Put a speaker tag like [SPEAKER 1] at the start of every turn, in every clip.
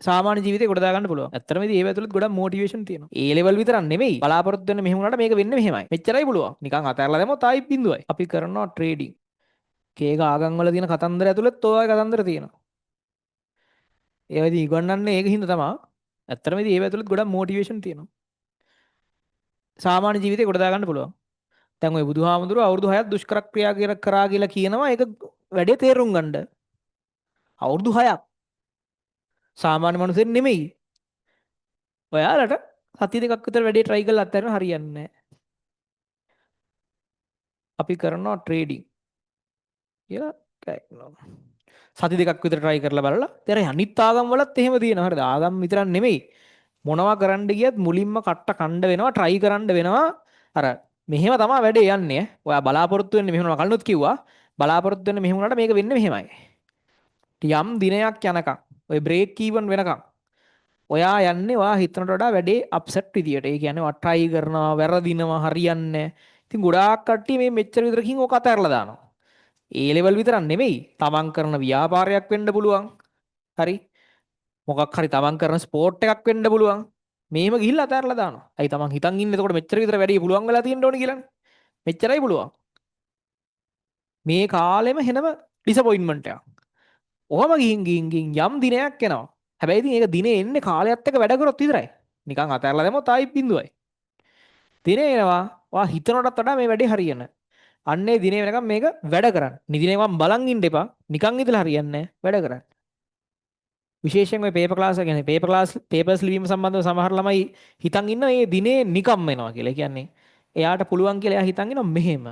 [SPEAKER 1] සාමාන්‍ය ජීවිතේ ගොඩ දාගන්න පුළුවන්. ඇත්තටම ඉතින් ඒව ඇතුළත් ගොඩක් මොටිවේෂන් තියෙනවා. ඒ ලෙවල් විතරක් නෙමෙයි. බලාපොරොත්තු වෙන්න මෙහෙම වුණාට මේක වෙන්නේ මෙහෙමයි. මෙච්චරයි පුළුවන්. නිකන් අතහැරලා දැම්මොත් ආයි බිඳුවයි. අපි කරනවා ට්‍රේඩින්. කේක ආගම් වල තියෙන කතන්දර ඇතුළත් ඔය වගේ කතන්දර තියෙනවා. ඒවා ඉතින් ඉගොන්නන්නේ ඒක හින්දා තමයි. ඇත්තටම ඉතින් ඒව ඇතුළත් ගොඩක් මොටිවේෂන් තියෙනවා. සාමාන්‍ය ජීවිතේ ගොඩ දාගන්න පුළුවන්. දැන් ওই බුදුහාමුදුරුවෝ අවුරුදු 6ක් දුෂ්කර ක්‍රියා කරා කියලා කියනවා. ඒක වැඩේ තේරුම් ගන්න. අවුරුදු 6ක් සාමාන්‍ය මනුස්සෙන් නෙමෙයි. ඔයාලට සති දෙකක් විතර වැඩේ try කරලා අත්හැරෙන්න හරියන්නේ නැහැ. අපි කරනවා ට්‍රේඩින් කියලා කියනවා. සති දෙකක් විතර try කරලා බලලා තේරෙයි අනිත් ආගම් වලත් එහෙම තියෙනවා. හරිද? ආගම් විතරක් නෙමෙයි. මොනවා කරන්න ගියත් මුලින්ම කට්ට කණ්ඩ වෙනවා, try කරන්න වෙනවා. අර මෙහෙම තමයි වැඩේ යන්නේ. ඔයා බලාපොරොත්තු වෙන්නේ මෙහෙම නම කලිනුත් කිව්වා. බලාපොරොත්තු වෙන්නේ මෙහෙම වුණාට මේක වෙන්නේ මෙහෙමයි. යම් දිනයක් යනකම් ඔය බ්‍රේක් ඊවන් වෙනකම් ඔයා යන්නේ ඔයා හිතනට වඩා වැඩේ අප්සෙට් විදියට. ඒ කියන්නේ ඔයා try කරනවා, වැරදිනවා, හරියන්නේ නැහැ. ඉතින් ගොඩාක් කට්ටිය මේ මෙච්චර විතරකින් ඕක අතහැරලා දානවා. ඒ ලෙවල් විතරක් නෙමෙයි. තමන් කරන ව්‍යාපාරයක් වෙන්න පුළුවන්. හරි. මොකක් හරි තමන් කරන ස්පෝර්ට් එකක් වෙන්න පුළුවන්. මේම ගිහිල්ලා අතහැරලා දානවා. අයි තමන් හිතන් ඉන්නේ එතකොට මෙච්චර විතර වැඩි පුළුවන් වෙලා තියෙන්න ඕනේ කියලානේ. මෙච්චරයි පුළුවන්. මේ කාලෙම හෙනම ඩිසපොයින්ට්මන්ට් එකක්. ඔහම ගිහින් ගිහින් ගිහින් යම් දිනයක් එනවා. හැබැයි ඉතින් ඒක දිනේ එන්නේ කාලයත් එක්ක වැඩ කරොත් විතරයි. නිකන් අතහැරලා දැම්මොත් ආයි බිඳුවයි. දිනේ එනවා. ඔයා හිතනටත් වඩා මේ වැඩේ හරියන. අන්නේ දිනේ වෙනකම් මේක වැඩ කරන්න. නිදිනේ මම බලන් ඉන්න එපා. නිකන් ඉඳලා හරියන්නේ නැහැ. වැඩ කරන්න. විශේෂයෙන් මේ පේපර් ක්ලාස් කියන්නේ පේපර්ස් ලිවීම සම්බන්ධව සමහර ළමයි හිතන් ඉන්න මේ දිනේ නිකම් වෙනවා කියලා. ඒ කියන්නේ එයාට පුළුවන් කියලා එයා හිතන් ඉන්නවා මෙහෙම.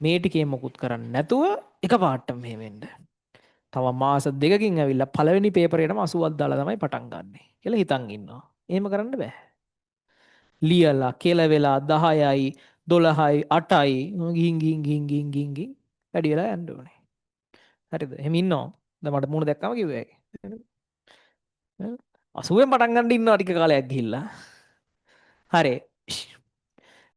[SPEAKER 1] මේ ටිකේ මොකුත් කරන්නේ නැතුව එකපාරට මෙහෙම වෙන්න. තව මාස දෙකකින් ඇවිල්ලා පළවෙනි පේපරේටම 80ක් දාලා තමයි පටන් ගන්නෙ කියලා හිතන් ඉන්නවා. එහෙම කරන්න බෑ. ලියලා කෙලවෙලා 10යි 12යි 8යි ගිහින් ගිහින් ගිහින් ගිහින් ගිහින් ගිහින් වැඩි වෙලා යන්න ඕනේ. හරිද? එහෙම ඉන්නවා. දැන් මට මූණ දැක්කම කිව්වේ ඒක. 80ෙන් පටන් ගන්න ඉන්නවා ටික කාලයක් ගිහිල්ලා. හරි.